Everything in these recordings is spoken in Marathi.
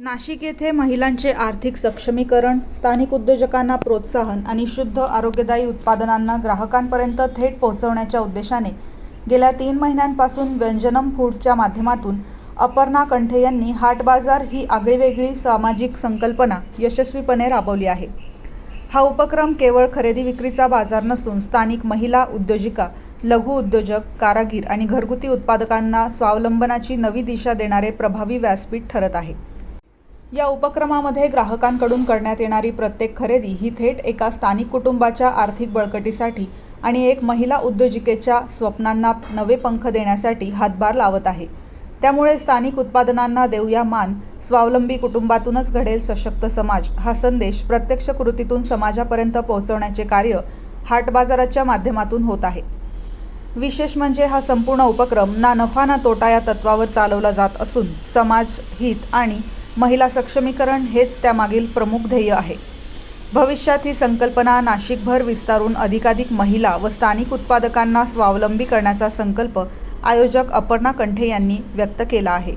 नाशिक येथे महिलांचे आर्थिक सक्षमीकरण, स्थानिक उद्योजकांना प्रोत्साहन आणि शुद्ध आरोग्यदायी उत्पादनांना ग्राहकांपर्यंत थेट पोहोचवण्याच्या उद्देशाने गेल्या 3 महिन्यांपासून व्यंजनम फूड्सच्या माध्यमातून अपर्णा कंठे यांनी हाट बाजार ही आगळीवेगळी सामाजिक संकल्पना यशस्वीपणे राबवली आहे। हा उपक्रम केवळ खरेदी विक्रीचा बाजार नसून स्थानिक महिला उद्योजिका, लघु उद्योजक, कारागीर आणि घरगुती उत्पादकांना स्वावलंबनाची नवी दिशा देणारे प्रभावी व्यासपीठ ठरत आहे। या उपक्रमामध्ये ग्राहकांकडून करण्यात येणारी प्रत्येक खरेदी ही थेट एका स्थानिक कुटुंबाच्या आर्थिक बळकटीसाठी आणि एक महिला उद्योजिकेच्या स्वप्नांना नवे पंख देण्यासाठी हातभार लावत आहे। त्यामुळे स्थानिक उत्पादनांना देऊया मान, स्वावलंबी कुटुंबातूनच घडेल सशक्त समाज हा संदेश प्रत्यक्ष कृतीतून समाजापर्यंत पोहोचवण्याचे कार्य हाट बाजाराच्या माध्यमातून होत आहे। विशेष म्हणजे हा संपूर्ण उपक्रम ना नफा ना तोटा या तत्वावर चालवला जात असून समाज हित आणि महिला सक्षमीकरण हेच त्यामागील प्रमुख ध्येय आहे। भविष्यात ही संकल्पना नाशिकभर विस्तारून अधिकाधिक महिला व स्थानिक उत्पादकांना स्वावलंबी करण्याचा संकल्प आयोजक अपर्णा कंठे यांनी व्यक्त केला आहे।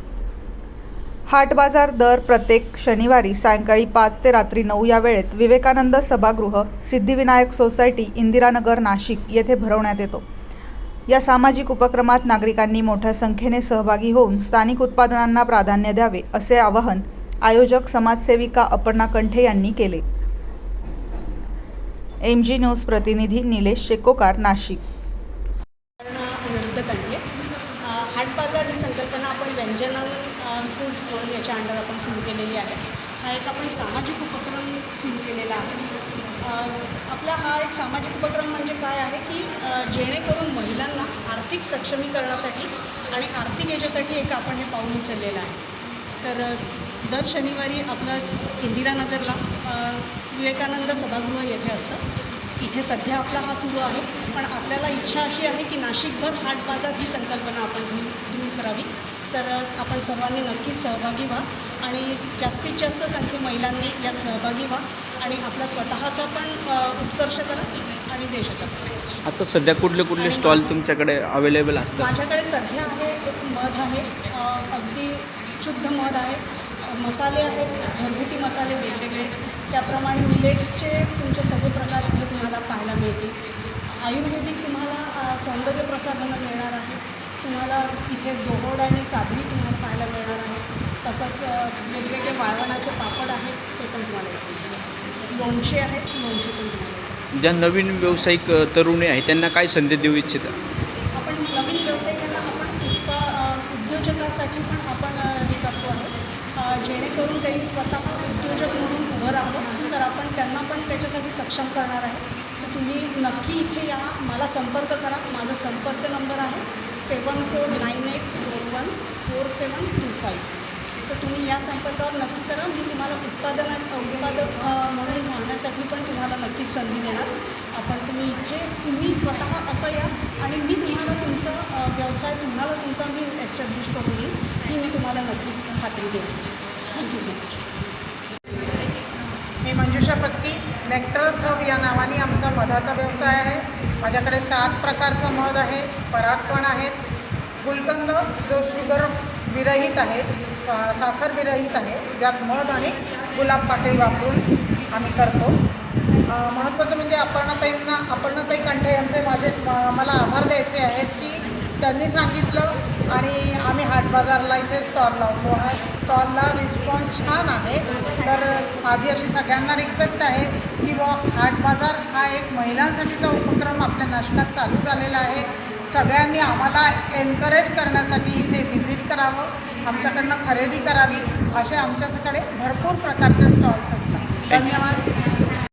हाट बाजार दर प्रत्येक शनिवारी सायंकाळी 5 ते रात्री 9 या वेळेत विवेकानंद सभागृह, सिद्धिविनायक सोसायटी, इंदिरानगर, नाशिक येथे भरवण्यात येतो। या सामाजिक उपक्रमात नागरिकांनी मोठ्या संख्येने सहभागी होऊन स्थानिक उत्पादनांना प्राधान्य द्यावे असे आवाहन आयोजक समाजसेविका अपर्णा कंठे यांनी केले। MG न्यूज प्रतिनिधी निलेश शेकोकार, नाशिक। हाट बाजार ही संकल्पना आपण व्यंजनम फूड्स म्हणून याच्या अंडर आपण सुरू केलेली आहे। हा एक आपण सामाजिक उपक्रम सुरू केलेला आहे। आपला हा एक सामाजिक उपक्रम म्हणजे काय आहे की जेणेकरून महिलांना आर्थिक सक्षमीकरणासाठी आणि आर्थिक याच्यासाठी एक आपण हे पाऊल उचललेलं आहे। तर दर शनिवारी आपलं इंदिरानगरला विवेकानंद सभागृह येथे असतं। इथे सध्या आपला हा सुरू आहे, पण आपल्याला इच्छा अशी आहे की नाशिकभर हाट बाजार ही संकल्पना आपण दूर करावी। तर आपण सर्वांनी नक्कीच सहभागी व्हा आणि जास्तीत जास्त संख्येने महिलांनी यात सहभागी व्हा आणि आपला स्वतःचा पण उत्कर्ष करा आणि देशाचा पण। आता सध्या कुठले स्टॉल तुमच्याकडे अवेलेबल असतात? माझ्याकडे सध्या आहे एक मध आहे, अगदी शुद्ध मध आहे, मसाले आहेत, घरगुती मसाले वेगवेगळे, त्याप्रमाणे मिलेट्सचे तुमचे सगळे प्रकार इथे तुम्हाला पाहायला मिळतील। आयुर्वेदिक तुम्हाला सौंदर्य प्रसाधनं मिळणार आहे, तुम्हाला इथे दोहोड आणि चादरी तुम्हाला पाहायला मिळणार आहे। तसंच वेगवेगळे वाळवणाचे पापड आहेत, ते पण तुम्हाला इथे, लोणचे आहेत, लोणचे पण तुम्हाला। ज्या नवीन व्यावसायिक तरुणी आहेत त्यांना काय संदेश देऊ इच्छिता? आपण नवीन व्यावसायिकांना आपण उद्योजकासाठी पण आपण हे करतो आहे, जेणेकरून त्यांनी स्वतः उद्योजक म्हणून उभं राहावं। तर आपण त्यांना पण त्याच्यासाठी सक्षम करणार आहे। तर तुम्ही नक्की इथे या, मला संपर्क करा। माझा संपर्क नंबर आहे 7498414725। तर तुम्ही या संपर्कावर नक्की करा। मी तुम्हाला उत्पादक म्हणून वाहण्यासाठी पण तुम्हाला नक्कीच संधी देणार। तुम्ही इथे तुम्ही स्वतः असं या आणि मी तुम्हाला तुमचा व्यवसाय तुमचा मी एस्टॅब्लिश करून देईन, ही मी तुम्हाला नक्कीच खात्री देईन। Thank you so much. मी मंजुषा पत्की, नेक्टर्स हब या नावाने आमचा मधाचा व्यवसाय आहे। माझ्याकडे 7 प्रकारचं मध आहे, पराग पण आहेत, गुलकंद जो शुगर विरहित आहे, साखर विरहित आहे, ज्यात मध आणि गुलाब पाकळी वापरून आम्ही करतो। महत्त्वाचं म्हणजे अपर्णाताई कंठे यांचे मला आभार द्यायचे आहेत की त्यांनी सांगितलं आणि आम्ही हाट बाजारला इथे स्टॉल लावतो। हा स्टॉलला रिस्पॉन्स छान आहे। तर माझी अशी सगळ्यांना रिक्वेस्ट आहे की हाट बाजार हा एक महिलांसाठीचा उपक्रम आपल्या नाशिकात चालू झालेला आहे। सगळ्यांनी आम्हाला एनकरेज करण्यासाठी इथे व्हिजिट करावं, आमच्याकडनं खरेदी करावी। असे आमच्याकडे भरपूर प्रकारचे स्टॉल्स असतात। धन्यवाद।